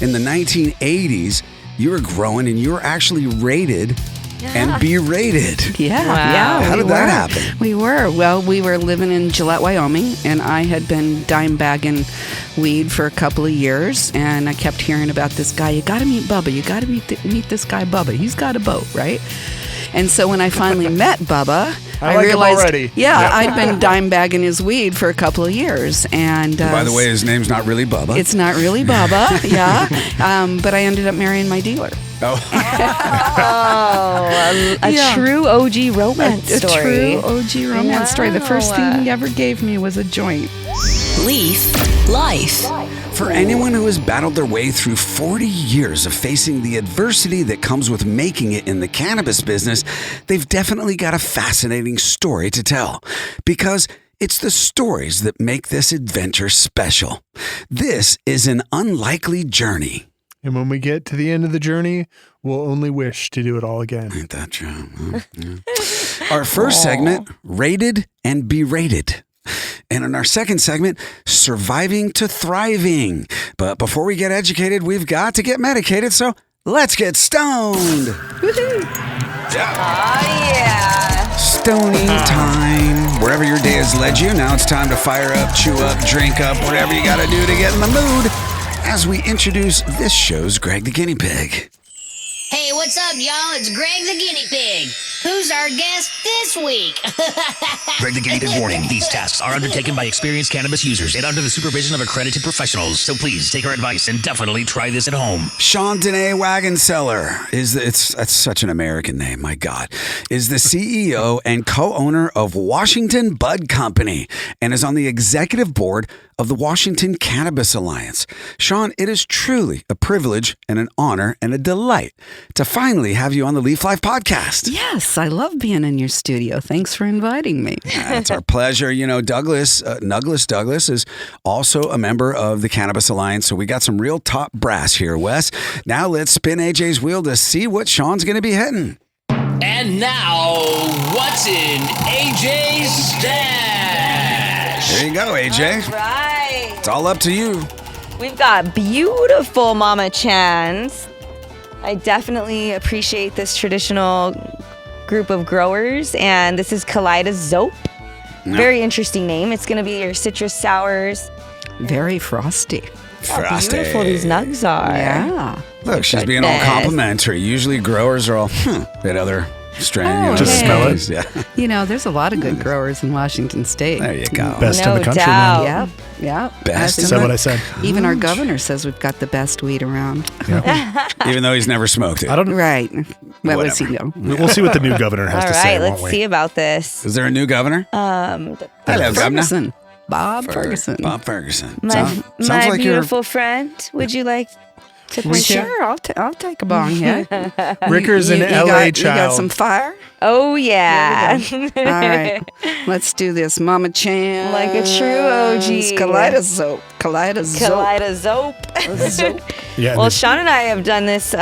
in the 1980s, you were growing and you were actually rated and berated. Yeah, Wow. yeah. How did that happen? We were. Well, we were living in Gillette, Wyoming, and I had been dime bagging weed for a couple of years, and I kept hearing about this guy. You got to meet Bubba. You got to meet this guy, Bubba. He's got a boat, right? And so when I finally met Bubba, I like realized, him already. I'd been dime bagging his weed for a couple of years, and By the way, his name's not really Bubba. it's not really Bubba, but I ended up marrying my dealer. A true OG romance A story. true OG romance story. The first thing he ever gave me was a joint. Leaf Life. For anyone who has battled their way through 40 years of facing the adversity that comes with making it in the cannabis business, they've definitely got a fascinating story to tell. Because it's the stories that make this adventure special. This is an unlikely journey. And when we get to the end of the journey, we'll only wish to do it all again. Ain't that true? Huh? Yeah. Our first segment, Rated and Berated. And in our second segment, Surviving to Thriving. But before we get educated, we've got to get medicated, so let's get stoned. Woohoo! Yeah. Stony time. Wherever your day has led you, now it's time to fire up, chew up, drink up, whatever you got to do to get in the mood. As we introduce this show's Greg the Guinea Pig. Hey, what's up, y'all? It's Greg the Guinea Pig. Who's our guest this week? Greg the Guinea Pig warning. These tasks are undertaken by experienced cannabis users and under the supervision of accredited professionals. So please take our advice and definitely try this at home. SHAWN DENAE WAGONSELLER that's such an American name, my God, is the CEO and co-owner of Washington Bud Company and is on the executive board of the Washington Cannabis Alliance. SHAWN, it is truly a privilege and an honor and a delight to finally have you on the Leaf Life podcast. Yes, I love being in your studio. Thanks for inviting me. It's our pleasure. You know, Douglas is also a member of the Cannabis Alliance, so we got some real top brass here, Wes. Now let's spin AJ's wheel to see what Sean's going to be hitting. And now, what's in AJ's stash? There you go, AJ. All right. It's all up to you. We've got beautiful Momma Chans. I definitely appreciate this traditional group of growers, and this is Kaleidozoap. Very interesting name. It's going to be your citrus sours. Very frosty. How beautiful these nugs are. Yeah. Look, she's being all complimentary. Usually growers are all, that other strain. Just smell it. Yeah. You know, there's a lot of good growers in Washington State. There you go. Best in No the country, doubt. man. Yeah. Best. Is that what I said? Even our governor says we've got the best weed around. Yeah. Even though he's never smoked it. I don't. Right. What does he know? We'll see what the new governor has All to right, say. let's won't we? see about this. Is there a new governor? Hello, Governor. Ferguson. Bob Ferguson. Bob Ferguson. My Sounds like you're... beautiful friend, would you like to Well, sure, I'll take a bong hit. Ricker's an LA You got child. some fire? Oh, yeah. All right. Let's do this. Momma Chan. Like a true OG. Kaleidozoap. Kaleidozoap. Yeah, Well, Sean and I have done this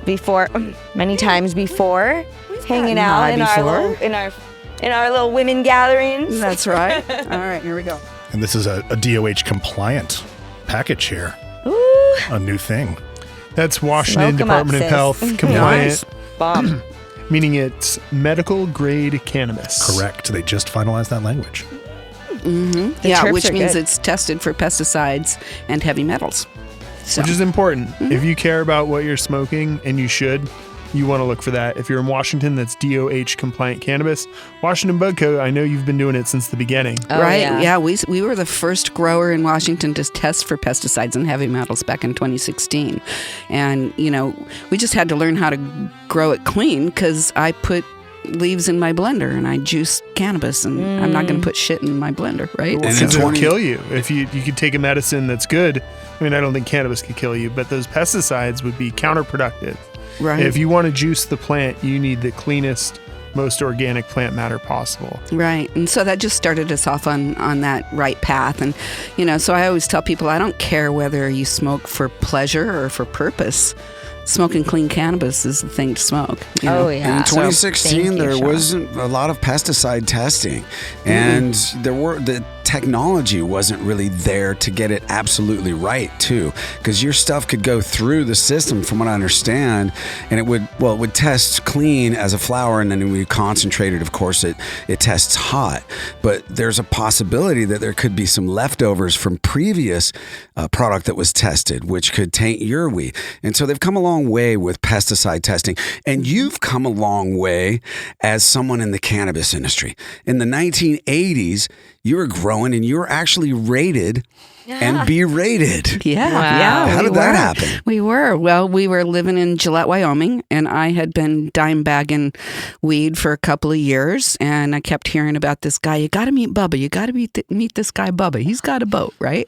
before, many times before, hanging out gotten high before. in our little women gatherings. That's right. All right, here we go. and this is a DOH compliant package here. Ooh, A new thing. That's Washington Smoke 'em up, Department of sis. Health compliant, Nice. bomb. meaning it's medical grade cannabis. Correct. They just finalized that language. The Yeah, terps which are means good. it's tested for pesticides and heavy metals. So, Which is important. If you care about what you're smoking, and you should, you want to look for that. If you're in Washington, that's DOH compliant cannabis. Washington Bud Co., I know you've been doing it since the beginning. Oh, right? yeah. We were the first grower in Washington to test for pesticides and heavy metals back in 2016. And, you know, we just had to learn how to grow it clean because I put leaves in my blender and I juice cannabis, and I'm not going to put shit in my blender, right? Well, And since in it'll 20 kill you. If you could take a medicine that's good, I mean, I don't think cannabis could kill you, but those pesticides would be counterproductive. Right. If you want to juice the plant, you need the cleanest, most organic plant matter possible. Right. And so that just started us off on that right path. And, you know, so I always tell people I don't care whether you smoke for pleasure or for purpose. smoking clean cannabis is the thing to smoke. You know? Oh, yeah. In So, 2016, thank you, there Shawn. wasn't a lot of pesticide testing, and the technology wasn't really there to get it absolutely right, too, because your stuff could go through the system, from what I understand, and it would test clean as a flower, and then when you concentrate it, of course, it tests hot. But there's a possibility that there could be some leftovers from previous product that was tested, which could taint your weed. And so they've come a long way with pesticide testing, and you've come a long way as someone in the cannabis industry. In the 1980s, you were growing and you were actually rated and berated. Yeah, Wow. yeah. How we did that were. happen? We were. Well, we were living in Gillette, Wyoming, and I had been dime bagging weed for a couple of years, and I kept hearing about this guy. You got to meet Bubba. You got to meet this guy, Bubba. He's got a boat, right?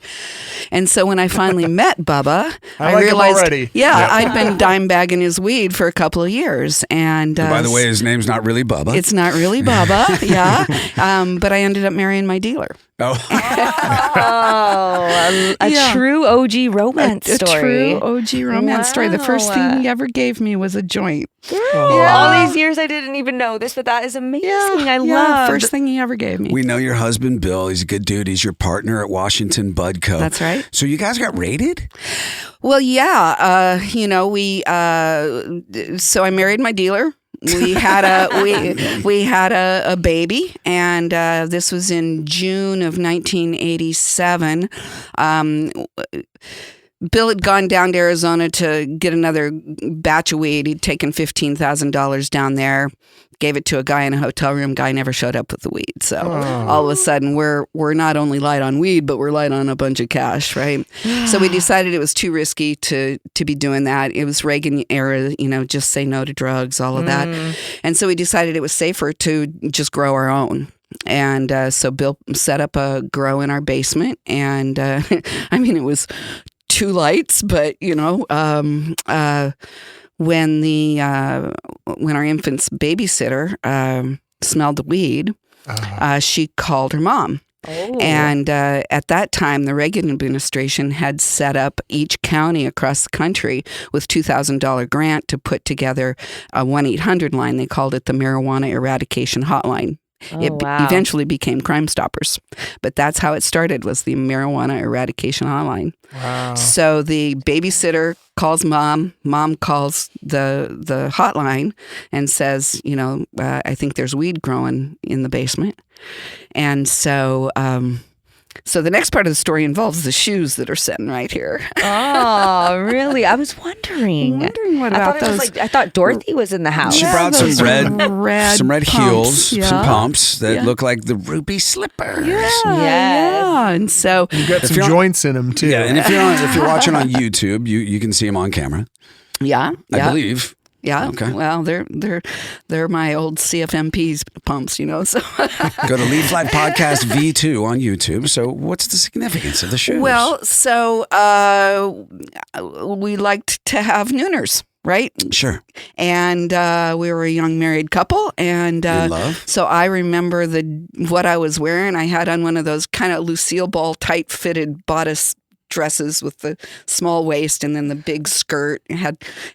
And so when I finally met Bubba, I like him realized, already. yeah, I'd been dime bagging his weed for a couple of years. And By the way, his name's not really Bubba. it's not really Bubba, yeah. But I ended up marrying my dealer. Oh, A Yeah. true OG romance A story. true OG romance story. The first Wow. thing he ever gave me was a joint. All these years I didn't even know this, but that is amazing. I love. First thing he ever gave me. we know your husband, Bill. He's a good dude. He's your partner at Washington Bud Co. That's right. So you guys got rated? Well, yeah. So I married my dealer. We had we had a baby, and this was in June of 1987. Bill had gone down to Arizona to get another batch of weed. He'd taken $15,000 down there, gave it to a guy in a hotel room. Guy never showed up with the weed. So all of a sudden, we're not only light on weed, but we're light on a bunch of cash, right? So we decided it was too risky to be doing that. It was Reagan era, just say no to drugs, all of that. And so we decided it was safer to just grow our own. And so Bill set up a grow in our basement, and it was 2 lights, but when our infant's babysitter smelled the weed, she called her mom. Oh. And at that time, the Reagan administration had set up each county across the country with $2,000 grant to put together a 1-800 line. They called it the Marijuana Eradication Hotline. It wow. eventually became Crime Stoppers, but that's how it started, was the Marijuana Eradication Hotline. Wow. So the babysitter calls mom calls the hotline and says, I think there's weed growing in the basement. And so the next part of the story involves the shoes that are sitting right here. Oh, really? I was wondering. What I about thought it was those? I thought Dorothy was in the house. She brought those some red pumps, heels, some yeah. pumps that Yeah. look like the ruby slippers. Yeah. And so You got some you're on- joints in them too. Yeah, and if you're watching on YouTube, you can see them on camera. yeah. I believe. Yeah. Okay. Well, they're my old CFMP's pumps, So Go to Lead Flight Podcast V2 on YouTube. So what's the significance of the shoes? well, so we liked to have nooners, right? sure. And we were a young married couple, and In love. so I remember what I was wearing. I had on one of those kind of Lucille Ball tight fitted bodice dresses with the small waist and then the big skirt. It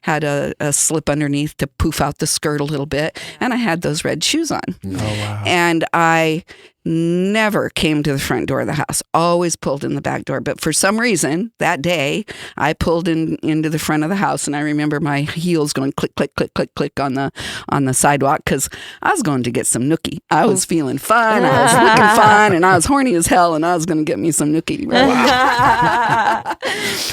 had a slip underneath to poof out the skirt a little bit, and I had those red shoes on. Oh wow. And I never came to the front door of the house, always pulled in the back door. But for some reason that day I pulled into the front of the house, and I remember my heels going click, click, click, click, click on the sidewalk, because I was going to get some nookie. I was feeling fine, I was looking fine, and I was horny as hell, and I was going to get me some nookie.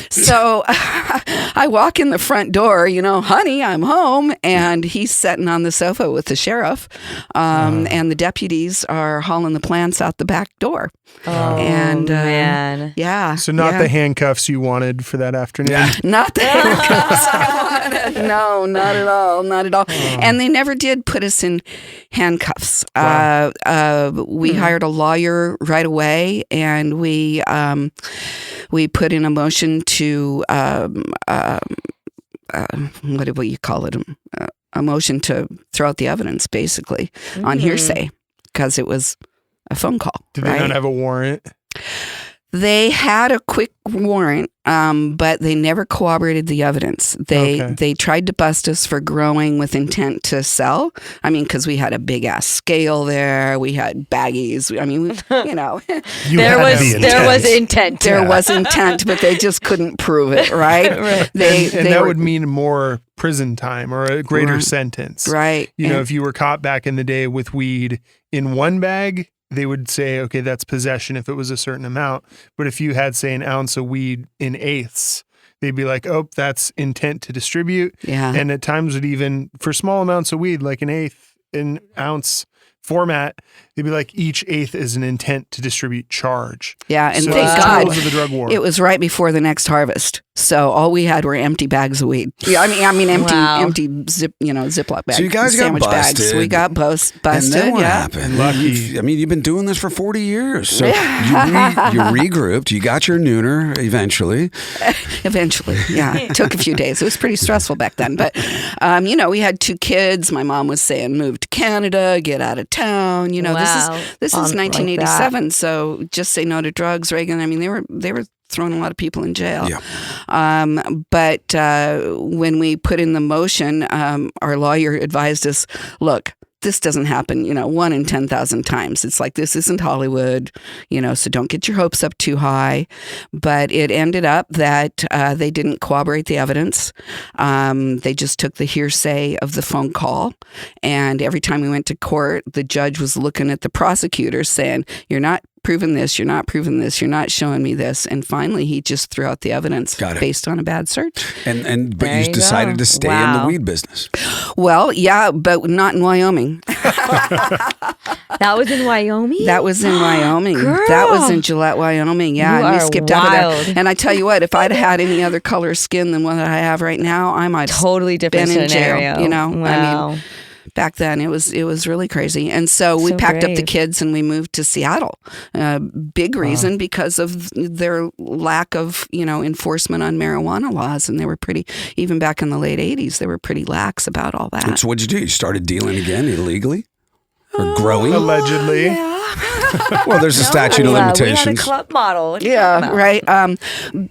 So I walk in the front door, honey, I'm home, and he's sitting on the sofa with the sheriff, and the deputies are hauling the plants out the back door. Oh, And, man. Yeah. So not yeah. the handcuffs you wanted for that afternoon. Yeah. Not the handcuffs I wanted. No, not at all. Not at all. And they never did put us in handcuffs. Wow. We hired a lawyer right away, and we put in a motion to what do you call it? A motion to throw out the evidence, basically, on hearsay, because it was a phone call. Did right? they not have a warrant? They had a quick warrant, but they never corroborated the evidence. They tried to bust us for growing with intent to sell. I mean, because we had a big ass scale there. We had baggies. I mean, There was intent. There was intent, but they just couldn't prove it, right? Right. That would mean more prison time or a greater sentence. Right. If you were caught back in the day with weed in one bag, they would say, okay, that's possession if it was a certain amount. But if you had, say, an ounce of weed in eighths, they'd be like, oh, that's intent to distribute. Yeah. And at times would even, for small amounts of weed, like an ounce format, they'd be like, each eighth is an intent to distribute charge. Yeah, and so thank it's God tools of the drug war. it was right before the next harvest. So all we had were empty bags of weed. Yeah, I mean empty Ziploc bags. So you guys got sandwich busted. bags. We got busted. And then what yeah. happened? Lucky. You've been doing this for 40 years. So you regrouped. You got your nooner eventually. Eventually, yeah. It took a few days. It was pretty stressful back then. But, we had 2 kids. My mom was saying, move to Canada, get out of town. This is 1987. So just say no to drugs, Reagan. I mean, they were throwing a lot of people in jail. Yeah. But when we put in the motion, our lawyer advised us, look, this doesn't happen, 1 in 10,000 times. It's like, this isn't Hollywood, so don't get your hopes up too high. But it ended up that they didn't corroborate the evidence. They just took the hearsay of the phone call. And every time we went to court, the judge was looking at the prosecutor saying, you're not proving this, you're not proving this, you're not showing me this. And finally, he just threw out the evidence based on a bad search. But you decided to stay in the weed business. Well, yeah, but not in Wyoming. That was in Wyoming? That was in Wyoming. Girl. That was in Gillette, Wyoming. Yeah, You and we are skipped out of wild. that. And I tell you what, if I'd had any other color of skin than what I have right now, I might have Totally different been in scenario. jail. Wow. I mean, back then it was really crazy. And so we packed up the brave. kids and we moved to Seattle. Big reason because of their lack of, enforcement on marijuana laws. And they were even back in the late 80s, they were pretty lax about all that. So what'd you do? You started dealing again illegally? Or growing? Allegedly. Well, there's a statute of We had a limitations. club model. What are you Yeah, talking about? right.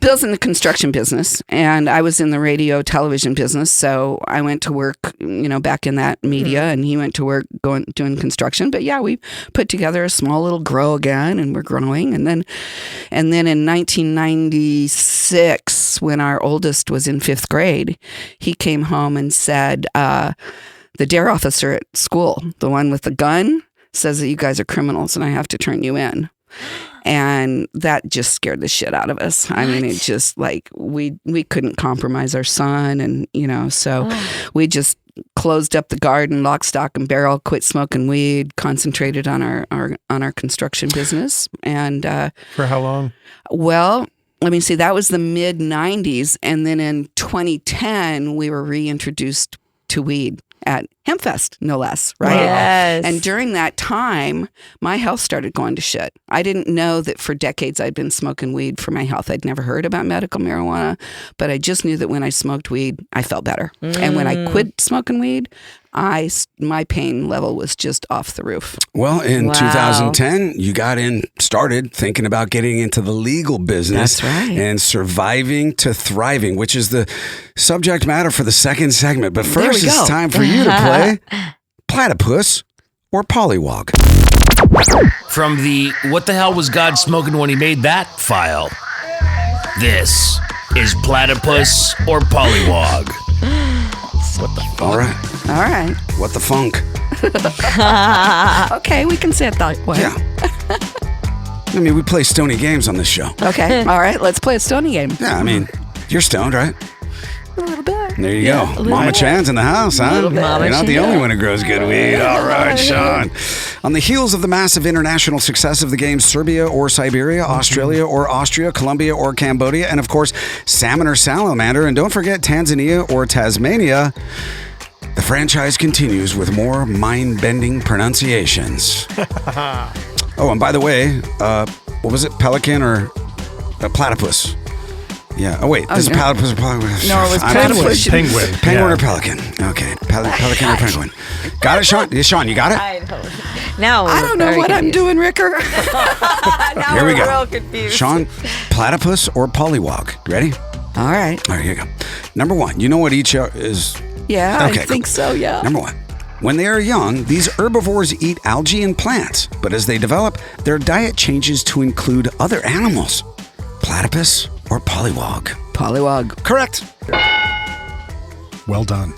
Bill's in the construction business, and I was in the radio television business. So I went to work, back in that media, and he went to work doing construction. But yeah, we put together a small little grow again, and we're growing. And then in 1996, when our oldest was in 5th grade, he came home and said, the dare officer at school, the one with the gun, says that you guys are criminals and I have to turn you in. And that just scared the shit out of us. I mean, it just like we couldn't compromise our son. And, so we just closed up the garden, lock, stock, and barrel, quit smoking weed, concentrated on our construction business. And For how long? well, let me see, that was the mid 90s. And then in 2010, we were reintroduced to weed at Hempfest, no less, right? Yes. And during that time, my health started going to shit. I didn't know that for decades I'd been smoking weed for my health. I'd never heard about medical marijuana, but I just knew that when I smoked weed, I felt better. And when I quit smoking weed, my pain level was just off the roof. Well, in 2010, you started thinking about getting into the legal business. That's right. And surviving to thriving, which is the subject matter for the second segment. But first, it's time for you to play Platypus or Pollywog. From the What the Hell Was God Smoking When He Made That file, this is Platypus or Pollywog. All right. All right. What the funk? Okay, we can say it that way. Yeah. I mean, we play stony games on this show. Okay. All right. Let's play a stony game. Yeah, I mean, you're stoned, right? A little bit. There you go. Mama Chan's in the house, huh? You're not the only one who grows good weed. All right, Sean. On the heels of the massive international success of the games Serbia or Siberia, Australia or Austria, Colombia or Cambodia, and of course, salmon or salamander, and don't forget Tanzania or Tasmania, the franchise continues with more mind-bending pronunciations. Oh, and by the way, what was it? Pelican or platypus? Yeah. Oh, wait. This is platypus or platypus? No, it was platypus. Penguin or pelican? Okay. Pelican or penguin? Got it, Sean? Yeah, Sean, you got it? I know. Now I don't know very what I'm confused. doing, Ricker. Now Here we we're go. real confused. Sean, platypus or pollywog? Ready? All right. All right, here you go. Number one, you know what each is? Yeah, Okay, I think so, yeah. Number one, when they are young, these herbivores eat algae and plants, but as they develop, their diet changes to include other animals. Platypus or pollywog? Pollywog. Correct. Well done.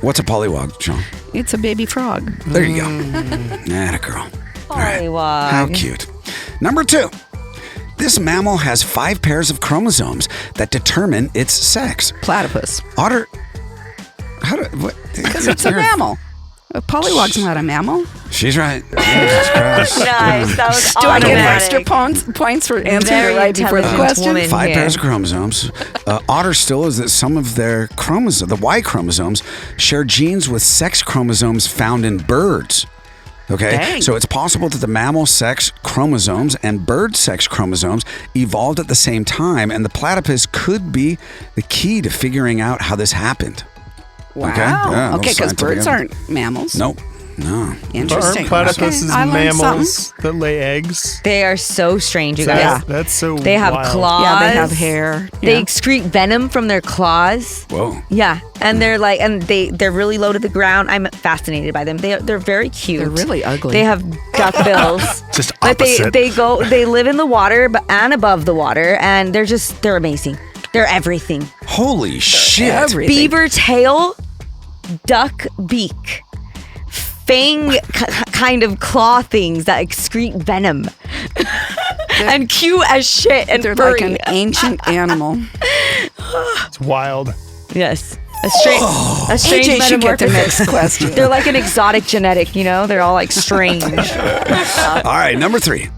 What's a pollywog, Sean? It's a baby frog. There you go. Atta girl. All right. Pollywog. How cute. Number two. This mammal has 5 pairs of chromosomes that determine its sex. Platypus. Otter. How do what? Because it's a mammal. A pollywog's not a mammal. She's right. Jesus Christ. Nice. That was Do I get automatic. extra points for answering Very it right before the intelligent question? woman. 5 Yeah. pairs of chromosomes. Otter still is that some of their chromosomes, the Y chromosomes, share genes with sex chromosomes found in birds. Okay, Dang. so it's possible that the mammal sex chromosomes and bird sex chromosomes evolved at the same time, and the platypus could be the key to figuring out how this happened. Wow. Okay, yeah, a little Okay, because scientific birds evidence. aren't mammals. Nope. No. Interesting. Aren't platypuses Okay, I learned mammals that lay eggs? They are so strange, you guys. Yeah. That's so They have wild. claws. Yeah, they have hair. They Yeah. excrete venom from their claws. Whoa. Yeah, and they're like, and they're really low to the ground. I'm fascinated by them. They're very cute. They're really ugly. They have duck bills. Just But opposite. they live in the water and above the water, and they're amazing. They're everything. Holy shit. everything. Beaver tail, duck beak, fang kind of claw things that excrete venom, and cute as shit and They're furry. like an ancient animal. It's wild. Yes, a strange AJ should get the metamorphosis. next question. They're like an exotic genetic, you know? They're all like strange. All right, number 3.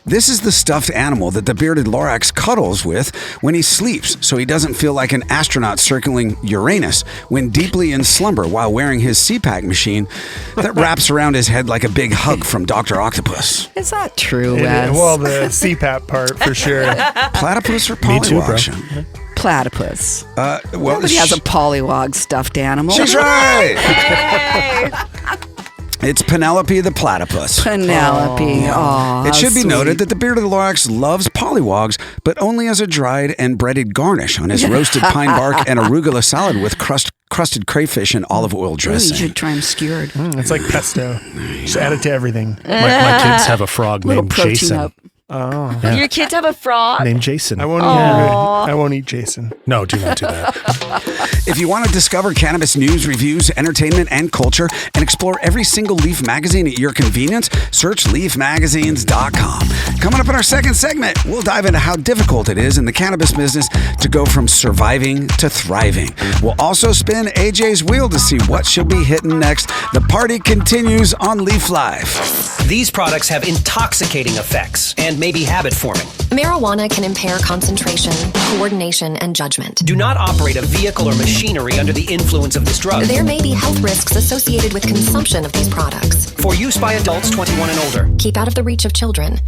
This is the stuffed animal that the bearded Lorax cuddles with when he sleeps, so he doesn't feel like an astronaut circling Uranus when deeply in slumber while wearing his CPAP machine that wraps around his head like a big hug from Dr. Octopus. Is that true, It- Wes? well, the CPAP part for sure. Platypus or Me too, bro. pollywog? Sean? Platypus. Well, Nobody has a pollywog stuffed animal. she's right. It's Penelope the platypus. Penelope. Aw, It should be sweet. noted that the bearded Lorax loves pollywogs, but only as a dried and breaded garnish on his roasted pine bark and arugula salad with crusted crayfish and olive oil Ooh, you dressing. should try them skewered. It's like pesto. Just add it to everything. My kids have a frog Little named protein Jason. up. Oh, Yeah. Your kids have a frog? Named Jason. I won't eat Jason. No, do not do that. If you want to discover cannabis news, reviews, entertainment, and culture, and explore every single Leaf magazine at your convenience, search leafmagazines.com. Coming up in our second segment, we'll dive into how difficult it is in the cannabis business to go from surviving to thriving. We'll also spin AJ's wheel to see what should be hitting next. The party continues on Leaf Live. These products have intoxicating effects and may be habit forming. Marijuana can impair concentration, coordination, and judgment. Do not operate a vehicle or machinery under the influence of this drug. There may be health risks associated with consumption of these products. For use by adults 21 and older. Keep out of the reach of children.